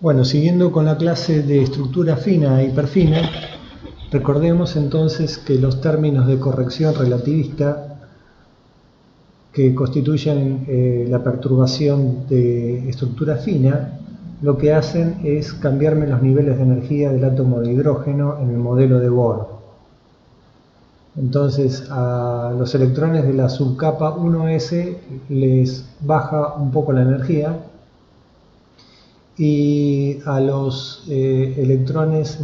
Bueno, siguiendo con la clase de estructura fina e hiperfina, recordemos entonces que los términos de corrección relativista que constituyen la perturbación de estructura fina, lo que hacen es cambiarme los niveles de energía del átomo de hidrógeno en el modelo de Bohr. Entonces a los electrones de la subcapa 1s les baja un poco la energía, y a los electrones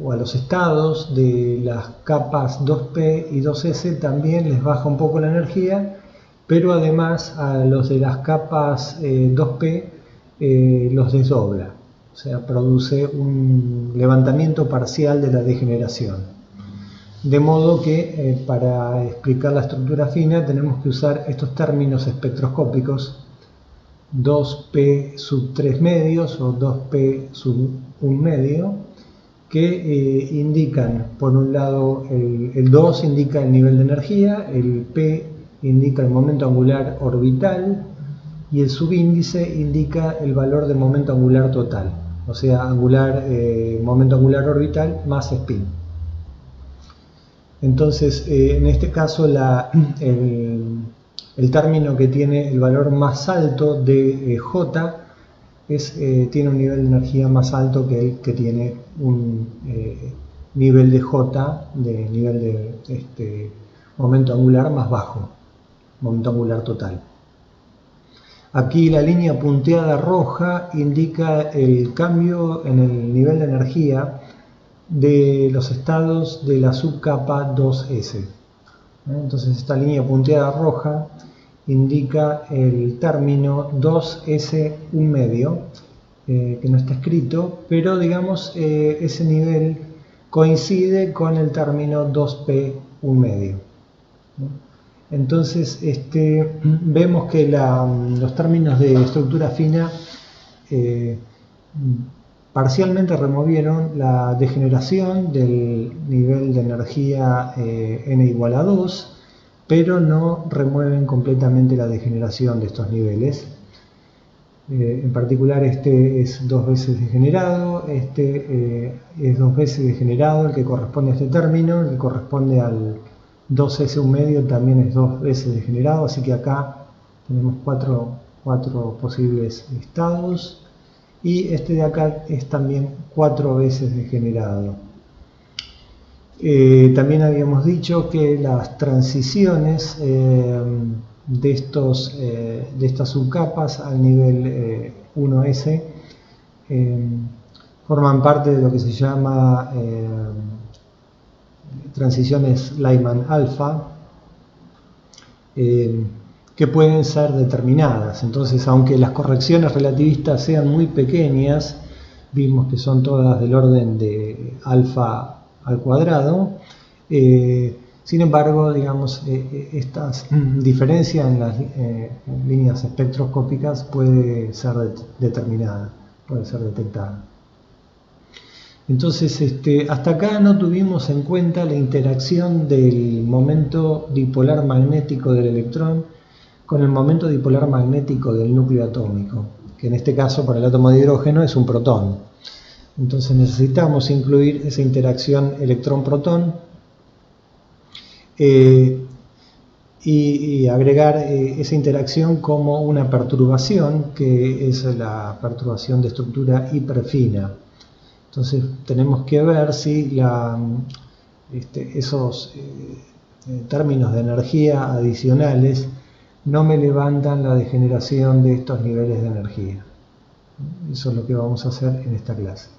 o a los estados de las capas 2p y 2s también les baja un poco la energía, pero además a los de las capas 2p los desdobla, o sea, produce un levantamiento parcial de la degeneración. De modo que para explicar la estructura fina tenemos que usar estos términos espectroscópicos: 2p sub 3 medios o 2p sub 1 medio, que indican, por un lado, el 2 indica el nivel de energía, el p indica el momento angular orbital y el subíndice indica el valor del momento angular total, o sea, momento angular orbital más spin. Entonces, en este caso, el término que tiene el valor más alto de J tiene un nivel de energía más alto que el que tiene un nivel de J, de nivel de momento angular más bajo, momento angular total. Aquí la línea punteada roja indica el cambio en el nivel de energía de los estados de la subcapa 2s. Entonces esta línea punteada roja indica el término 2s 1 medio, que no está escrito, pero digamos ese nivel coincide con el término 2p 1 medio. Entonces vemos que los términos de estructura fina parcialmente removieron la degeneración del nivel de energía n igual a 2, pero no remueven completamente la degeneración de estos niveles. En particular es 2 veces degenerado, es 2 veces degenerado el que corresponde a este término, el que corresponde al 2s1 medio también es 2 veces degenerado, así que acá tenemos cuatro posibles estados. Y este de acá es también 4 veces degenerado. También habíamos dicho que las transiciones de estas subcapas al nivel 1s forman parte de lo que se llama transiciones Lyman-alfa, que pueden ser determinadas. Entonces, aunque las correcciones relativistas sean muy pequeñas, vimos que son todas del orden de alfa al cuadrado, sin embargo, digamos, esta diferencia en las líneas espectroscópicas puede ser determinada, puede ser detectada. Entonces, hasta acá no tuvimos en cuenta la interacción del momento dipolar magnético del electrón con el momento dipolar magnético del núcleo atómico, que en este caso para el átomo de hidrógeno es un protón. Entonces necesitamos incluir esa interacción electrón-protón y agregar esa interacción como una perturbación, que es la perturbación de estructura hiperfina. Entonces tenemos que ver si esos términos de energía adicionales no me levantan la degeneración de estos niveles de energía. Eso es lo que vamos a hacer en esta clase.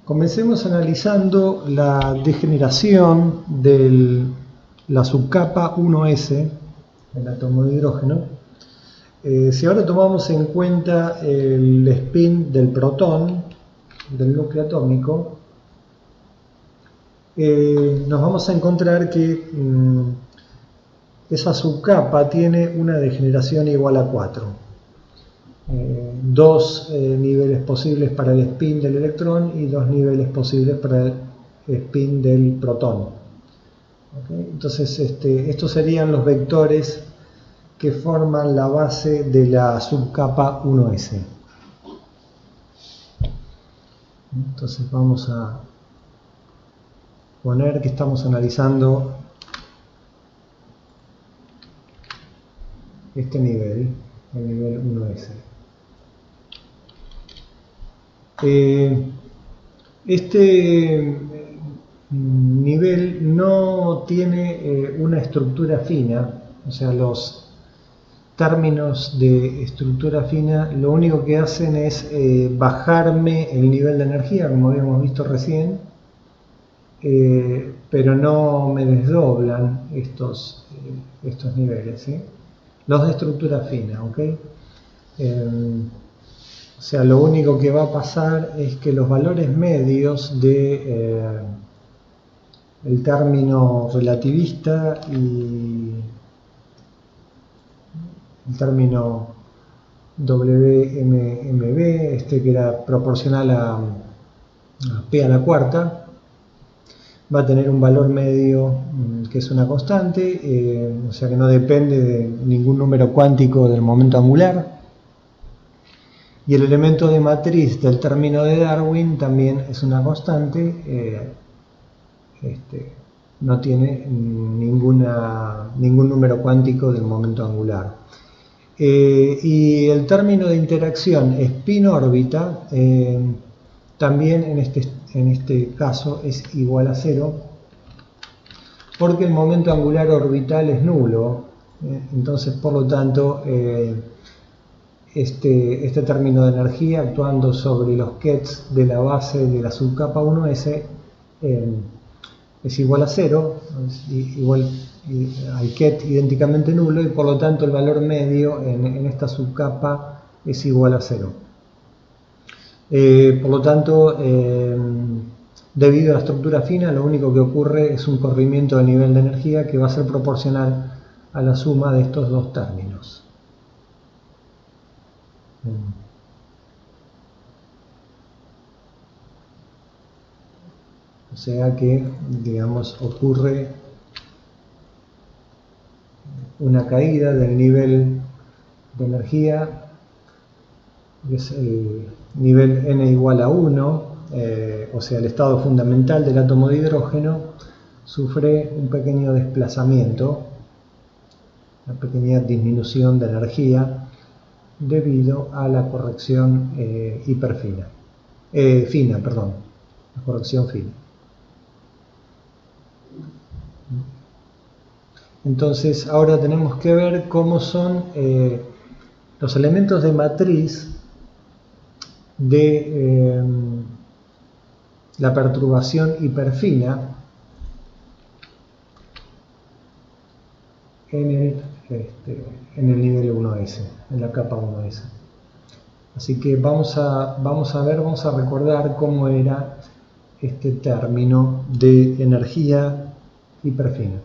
Comencemos analizando la degeneración de la subcapa 1s, el átomo de hidrógeno. Si ahora tomamos en cuenta el spin del protón del núcleo atómico, nos vamos a encontrar que esa subcapa tiene una degeneración igual a 4. 2 niveles posibles para el spin del electrón y 2 niveles posibles para el spin del protón. ¿Okay? Entonces estos serían los vectores que forman la base de la subcapa 1S. Entonces vamos a poner que estamos analizando este nivel, el nivel 1S. Este nivel no tiene una estructura fina, o sea, los términos de estructura fina lo único que hacen es bajarme el nivel de energía, como habíamos visto recién, pero no me desdoblan estos niveles, ¿sí? Los de estructura fina, ¿ok? O sea, lo único que va a pasar es que los valores medios de el término relativista y el término WMMB, que era proporcional a P a la cuarta, va a tener un valor medio que es una constante, o sea que no depende de ningún número cuántico del momento angular. Y el elemento de matriz del término de Darwin también es una constante, no tiene ningún número cuántico del momento angular. Y el término de interacción spin-órbita también en este caso es igual a 0, porque el momento angular orbital es nulo, entonces por lo tanto este término de energía actuando sobre los kets de la base de la subcapa 1S es igual a 0, igual al ket idénticamente nulo, y por lo tanto el valor medio en esta subcapa es igual a 0. Por lo tanto, debido a la estructura fina, lo único que ocurre es un corrimiento del nivel de energía que va a ser proporcional a la suma de estos dos términos. O sea que, digamos, ocurre una caída del nivel de energía, que es el nivel n igual a 1, o sea, el estado fundamental del átomo de hidrógeno sufre un pequeño desplazamiento, una pequeña disminución de energía debido a la corrección hiperfina, la corrección fina. Entonces ahora tenemos que ver cómo son los elementos de matriz de la perturbación hiperfina en el nivel 1S, en la capa 1S. Así que vamos a recordar cómo era este término de energía hiperfina.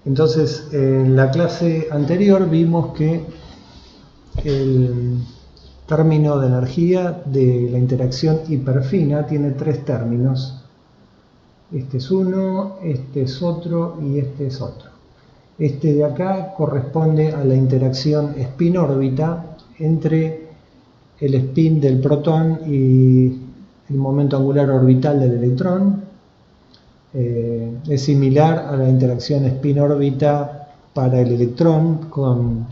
Entonces, en la clase anterior vimos que el término de energía de la interacción hiperfina tiene tres términos. Este es uno, este es otro y este es otro. Este de acá corresponde a la interacción spin-órbita entre el spin del protón y el momento angular orbital del electrón. Es similar a la interacción spin-órbita para el electrón con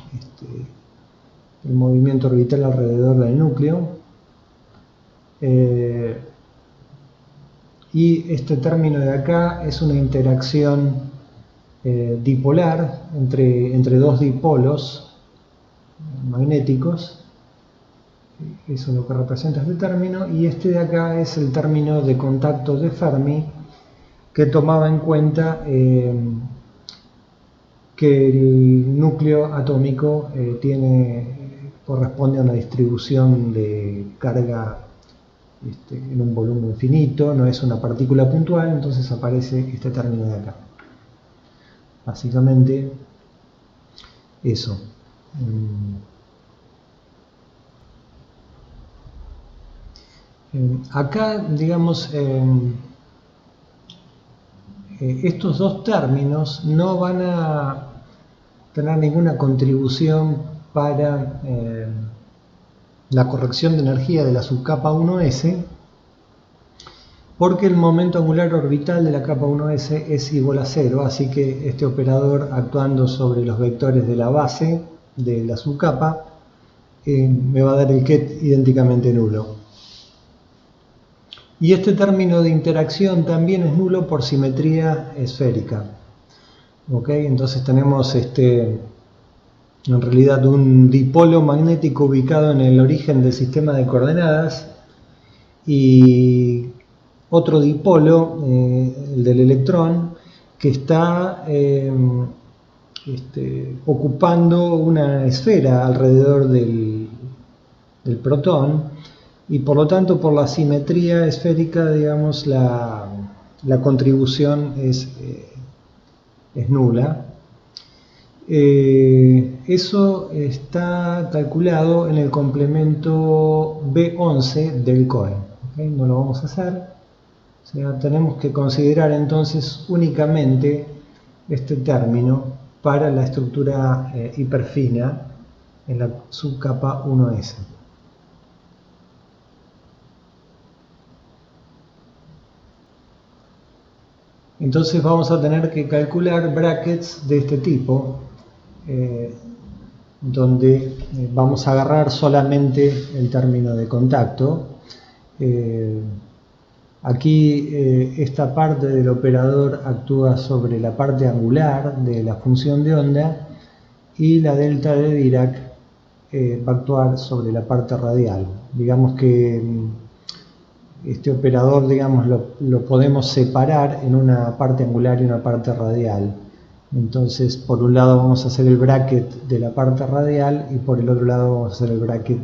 el movimiento orbital alrededor del núcleo. Y este término de acá es una interacción dipolar entre dos dipolos magnéticos. Eso es lo que representa este término. Y este de acá es el término de contacto de Fermi, que tomaba en cuenta que el núcleo atómico corresponde a una distribución de carga en un volumen finito, no es una partícula puntual, entonces aparece este término de acá. Básicamente eso. Acá, digamos, estos dos términos no van a tener ninguna contribución para la corrección de energía de la subcapa 1s, porque el momento angular orbital de la capa 1s es igual a 0, así que este operador, actuando sobre los vectores de la base de la subcapa, me va a dar el ket idénticamente nulo. Y este término de interacción también es nulo por simetría esférica. Entonces tenemos en realidad un dipolo magnético ubicado en el origen del sistema de coordenadas y otro dipolo, el del electrón, que está ocupando una esfera alrededor del protón, y por lo tanto, por la simetría esférica, digamos, la contribución es nula. Eso está calculado en el complemento B11 del COE. No lo vamos a hacer. O sea, tenemos que considerar entonces únicamente este término para la estructura hiperfina en la subcapa 1s. Entonces vamos a tener que calcular brackets de este tipo, donde vamos a agarrar solamente el término de contacto. Aquí esta parte del operador actúa sobre la parte angular de la función de onda, y la delta de Dirac va a actuar sobre la parte radial. Digamos que este operador, digamos, lo podemos separar en una parte angular y una parte radial. Entonces, por un lado vamos a hacer el bracket de la parte radial y por el otro lado vamos a hacer el bracket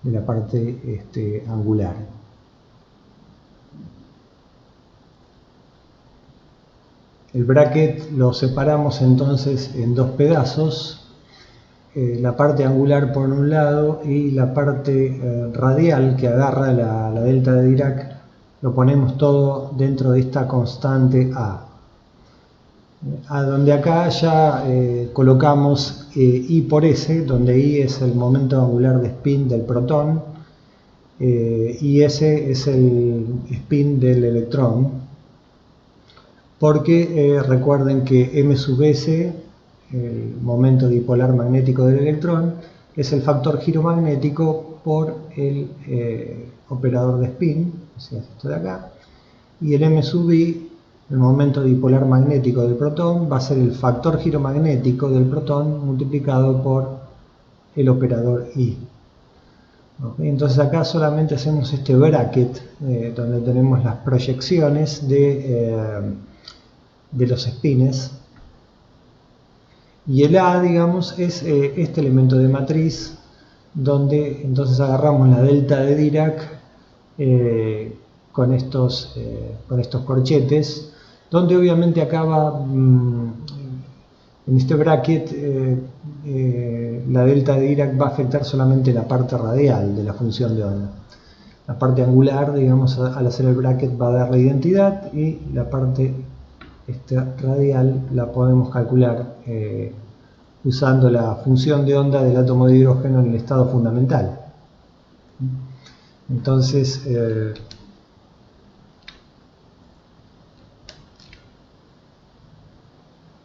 de la parte angular. El bracket lo separamos entonces en dos pedazos, la parte angular por un lado y la parte radial que agarra la delta de Dirac, lo ponemos todo dentro de esta constante A. Donde acá ya colocamos I por S, donde I es el momento angular de spin del protón y S es el spin del electrón, porque recuerden que M sub S, el momento dipolar magnético del electrón, es el factor giro magnético por el operador de spin, o sea, esto de acá, y el M sub I, el momento dipolar magnético del protón, va a ser el factor giro magnético del protón multiplicado por el operador I. Entonces acá solamente hacemos este bracket donde tenemos las proyecciones de los spines, y el A, digamos, es este elemento de matriz, donde entonces agarramos la delta de Dirac con estos corchetes, donde obviamente acaba en este bracket la delta de Dirac va a afectar solamente la parte radial de la función de onda. La parte angular, digamos, al hacer el bracket va a dar la identidad, y la parte radial la podemos calcular usando la función de onda del átomo de hidrógeno en el estado fundamental. Entonces,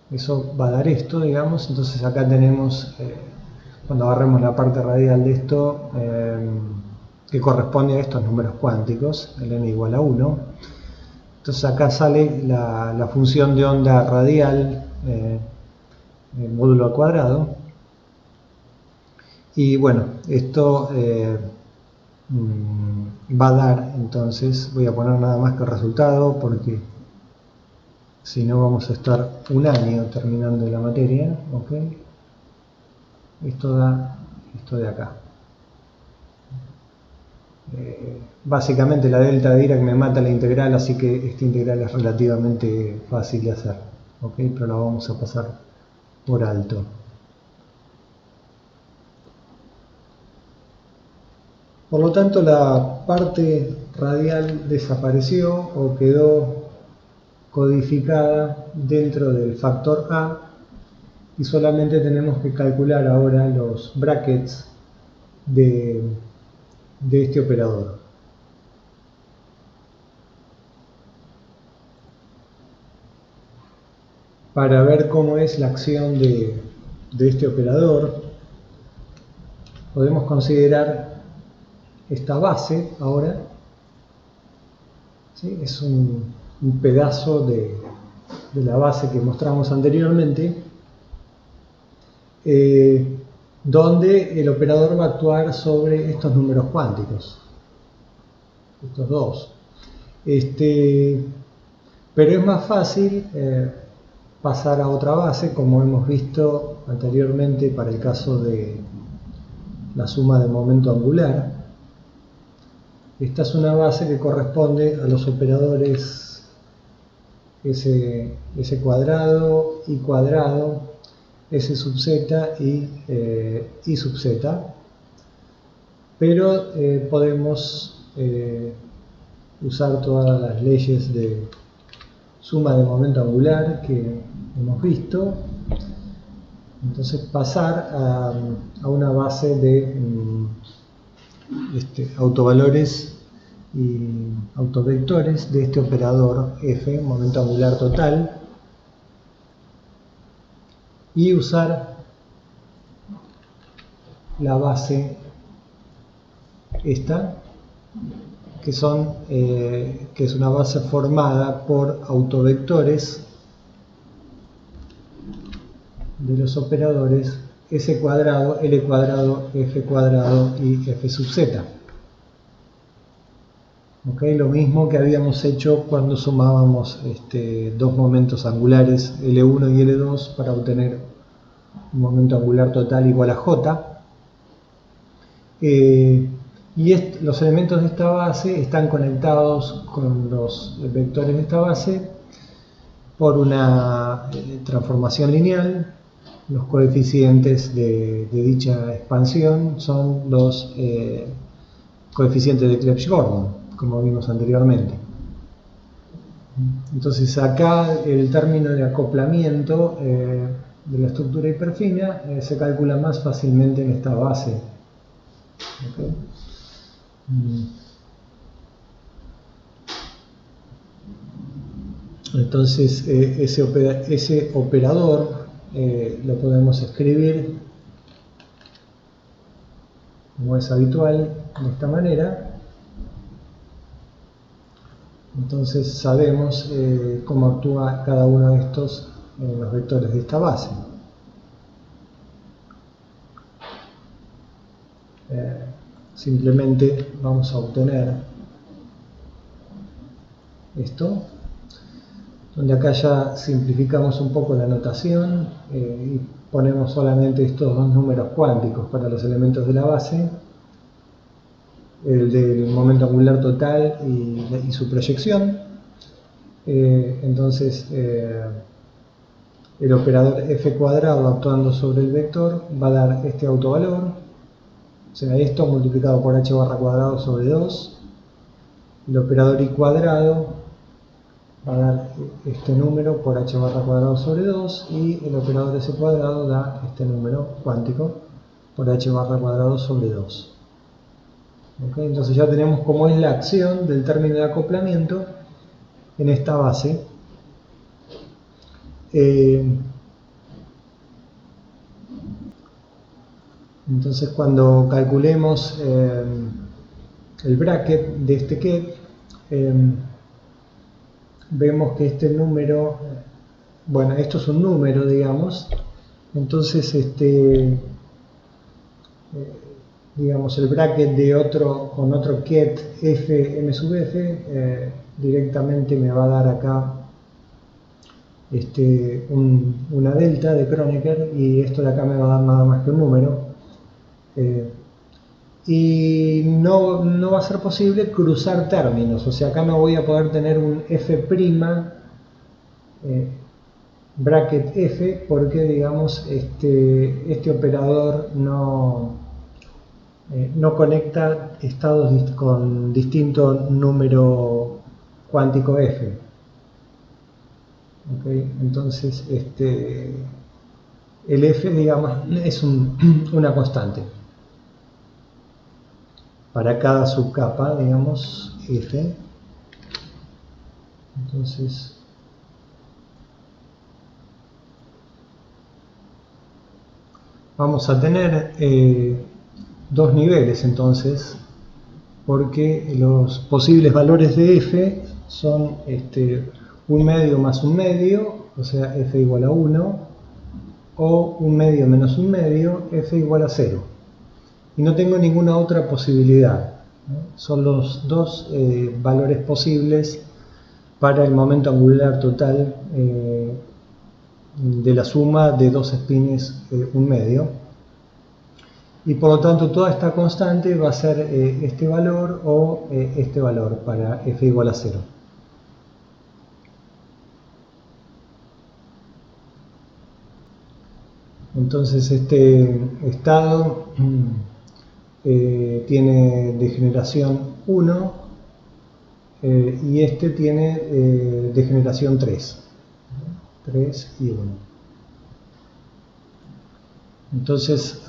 eso va a dar esto, digamos. Entonces acá tenemos, cuando agarremos la parte radial de esto, que corresponde a estos números cuánticos, el n igual a 1. Entonces acá sale la función de onda radial, módulo al cuadrado. Y bueno, esto va a dar, entonces, voy a poner nada más que el resultado, porque si no vamos a estar un año terminando la materia. Esto da esto de acá. Básicamente la delta de Dirac me mata la integral, así que esta integral es relativamente fácil de hacer, pero la vamos a pasar por alto. Por lo tanto, la parte radial desapareció o quedó codificada dentro del factor A y solamente tenemos que calcular ahora los brackets de este operador. Para ver cómo es la acción de este operador, podemos considerar esta base ahora. ¿Sí? Es un pedazo de la base que mostramos anteriormente, donde el operador va a actuar sobre estos números cuánticos, estos dos. Pero es más fácil pasar a otra base, como hemos visto anteriormente para el caso de la suma de momento angular. Esta es una base que corresponde a los operadores S cuadrado, I cuadrado, S sub z y I sub z. Pero podemos usar todas las leyes de suma de momento angular que hemos visto. Entonces pasar a una base de autovalores y autovectores de este operador f, momento angular total, y usar la base esta, que es una base formada por autovectores de los operadores s cuadrado, l cuadrado, f cuadrado y f sub z. ¿Okay? Lo mismo que habíamos hecho cuando sumábamos dos momentos angulares L1 y L2 para obtener un momento angular total igual a J. Los elementos de esta base están conectados con los vectores de esta base por una transformación lineal. Los coeficientes de dicha expansión son los coeficientes de Clebsch-Gordan, como vimos anteriormente. Entonces acá el término de acoplamiento de la estructura hiperfina se calcula más fácilmente en esta base. ¿Okay? Entonces ese operador lo podemos escribir, como es habitual, de esta manera. Entonces sabemos cómo actúa cada uno de estos los vectores de esta base. Simplemente vamos a obtener esto, donde acá ya simplificamos un poco la notación y ponemos solamente estos dos números cuánticos para los elementos de la base, el del momento angular total y su proyección. Entonces el operador f cuadrado actuando sobre el vector va a dar este autovalor, o sea, esto multiplicado por h barra cuadrado sobre 2. El operador i cuadrado va a dar este número por h barra cuadrado sobre 2 y el operador s cuadrado da este número cuántico por h barra cuadrado sobre 2. ¿Okay? Entonces ya tenemos cómo es la acción del término de acoplamiento en esta base. Entonces cuando calculemos el bracket de este ket, vemos que este número, bueno, esto es un número, digamos, entonces digamos el bracket de con otro ket f m sub f directamente me va a dar acá una delta de Kronecker, y esto de acá me va a dar nada más que un número. Y no va a ser posible cruzar términos, o sea, acá no voy a poder tener un f' bracket f, porque digamos este operador no conecta estados con distinto número cuántico f. ¿Okay? Entonces el F, digamos, es una constante para cada subcapa, digamos, F. Entonces vamos a tener dos niveles, entonces, porque los posibles valores de F son un medio más un medio, o sea, F igual a 1, o un medio menos un medio, F igual a 0. Y no tengo ninguna otra posibilidad, ¿no? Son los dos valores posibles para el momento angular total de la suma de dos espines un medio. Y por lo tanto toda esta constante va a ser este valor o este valor para F igual a 0. Entonces este estado tiene degeneración 1 y este tiene degeneración 3. 3 y 1. Entonces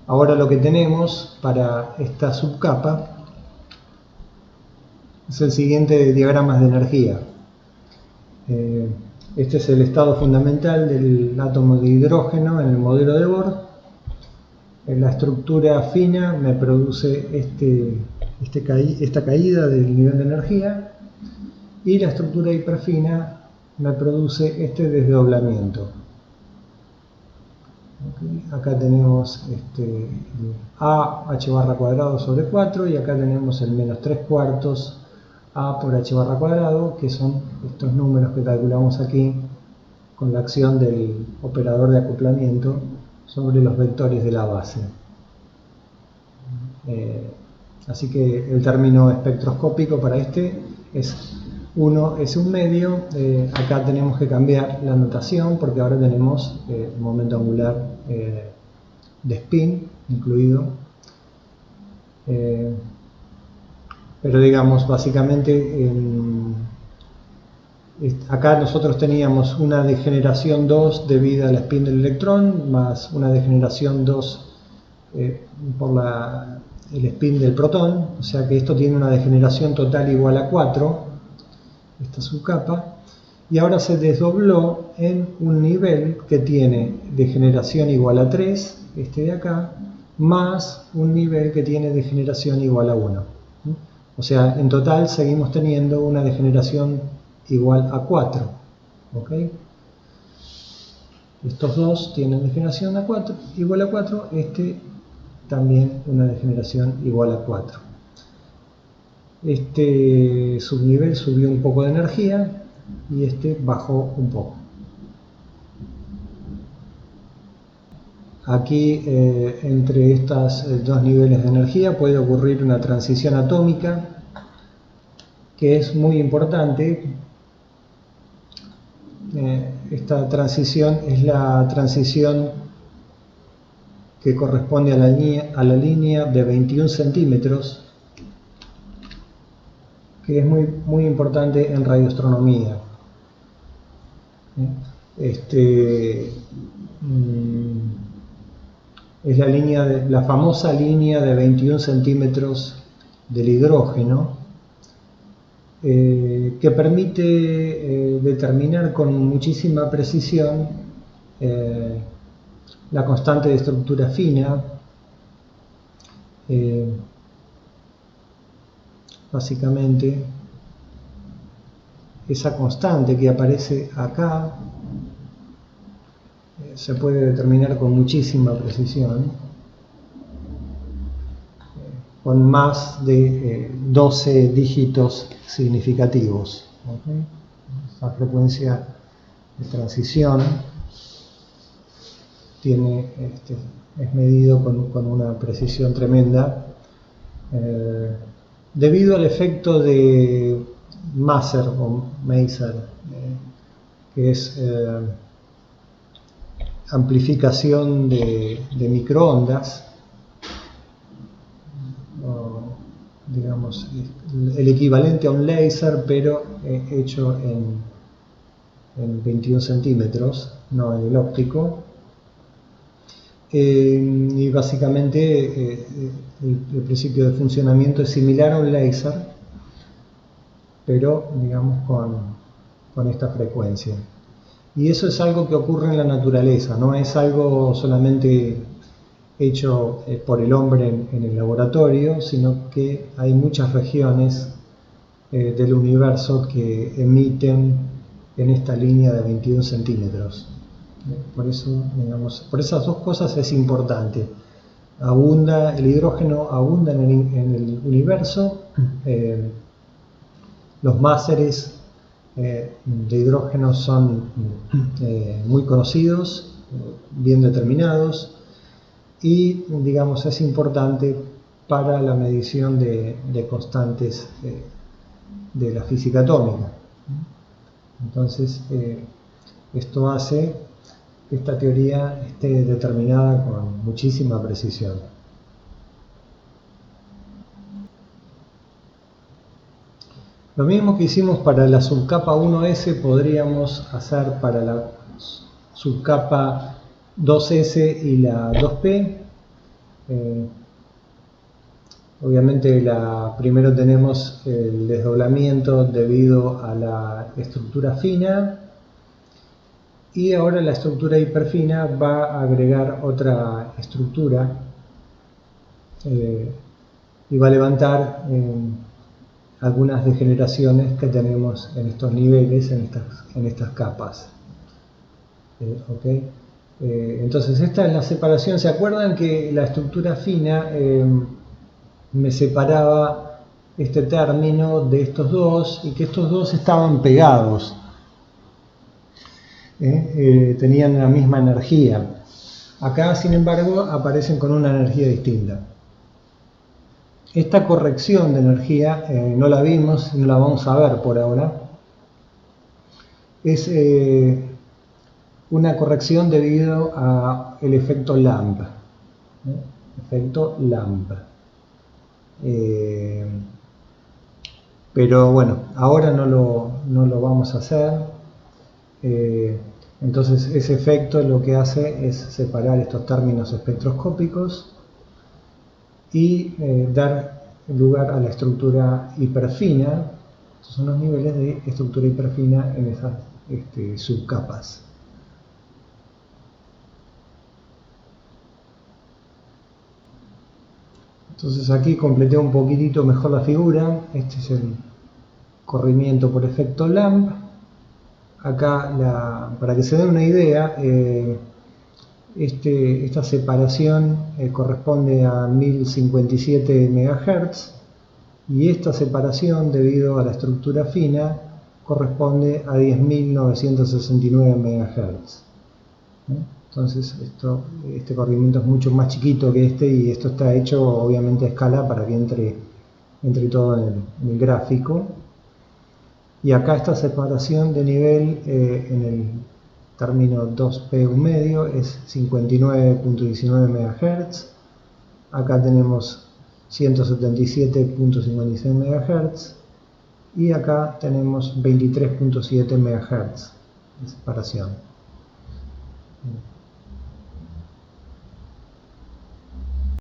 ahora lo que tenemos para esta subcapa es el siguiente diagrama de energía. Este es el estado fundamental del átomo de hidrógeno en el modelo de Bohr. La estructura fina me produce esta caída del nivel de energía, y la estructura hiperfina me produce este desdoblamiento. Okay. Acá tenemos A h barra cuadrado sobre 4, y acá tenemos el menos 3 cuartos A por h barra cuadrado, que son estos números que calculamos aquí con la acción del operador de acoplamiento sobre los vectores de la base. Así que el término espectroscópico para este es 1 es un medio. Acá tenemos que cambiar la notación porque ahora tenemos momento angular de spin incluido. Pero digamos, básicamente acá nosotros teníamos una degeneración 2 debida al spin del electrón, más una degeneración 2 por el spin del protón, o sea que esto tiene una degeneración total igual a 4, esta subcapa, y ahora se desdobló en un nivel que tiene degeneración igual a 3, este de acá, más un nivel que tiene degeneración igual a 1. O sea, en total seguimos teniendo una degeneración igual a 4. ¿Okay? Estos dos tienen degeneración igual a 4, este también una degeneración igual a 4. Este subnivel subió un poco de energía y este bajó un poco. Aquí entre estos dos niveles de energía puede ocurrir una transición atómica que es muy importante. Esta transición es la transición que corresponde a la línea de 21 centímetros, que es muy importante en radioastronomía. Es la famosa línea de 21 centímetros del hidrógeno, que permite determinar con muchísima precisión la constante de estructura fina. Básicamente esa constante que aparece acá se puede determinar con muchísima precisión, con más de 12 dígitos significativos. ¿Okay? La frecuencia de transición es medido con una precisión tremenda, debido al efecto de Maser o Maser, que es amplificación de microondas, digamos el equivalente a un láser, pero hecho en 21 centímetros, no en el óptico. Y básicamente el principio de funcionamiento es similar a un láser, pero digamos con esta frecuencia. Y eso es algo que ocurre en la naturaleza, no es algo solamente hecho por el hombre en el laboratorio, sino que hay muchas regiones del universo que emiten en esta línea de 21 centímetros. Por eso, digamos, por esas dos cosas es importante. El hidrógeno abunda en el universo. Los máseres de hidrógeno son muy conocidos, bien determinados, y digamos es importante para la medición de constantes de la física atómica. Entonces esto hace que esta teoría esté determinada con muchísima precisión. Lo mismo que hicimos para la subcapa 1S podríamos hacer para la subcapa 2S y la 2P. Obviamente primero tenemos el desdoblamiento debido a la estructura fina, y ahora la estructura hiperfina va a agregar otra estructura y va a levantar algunas degeneraciones que tenemos en estos niveles, en estas capas. Entonces esta es la separación. ¿Se acuerdan que la estructura fina me separaba este término de estos dos y que estos dos estaban pegados? Tenían la misma energía. Acá, sin embargo, aparecen con una energía distinta. Esta corrección de energía no la vimos, no la vamos a ver por ahora. Es una corrección debido al efecto Lamb. Efecto Lamb. Pero bueno, ahora no lo vamos a hacer. Entonces ese efecto lo que hace es separar estos términos espectroscópicos y dar lugar a la estructura hiperfina. Estos son los niveles de estructura hiperfina en esas subcapas. Entonces aquí completé un poquitito mejor la figura. Este es el corrimiento por efecto Lamb. Acá, para que se den una idea, esta separación corresponde a 1057 MHz, y esta separación, debido a la estructura fina, corresponde a 10.969 MHz. Entonces este corrimiento es mucho más chiquito que y esto está hecho obviamente a escala para que entre todo en el gráfico. Y acá esta separación de nivel en el término 2P medio es 59.19 MHz. Acá tenemos 177.56 MHz. Y acá tenemos 23.7 MHz de separación.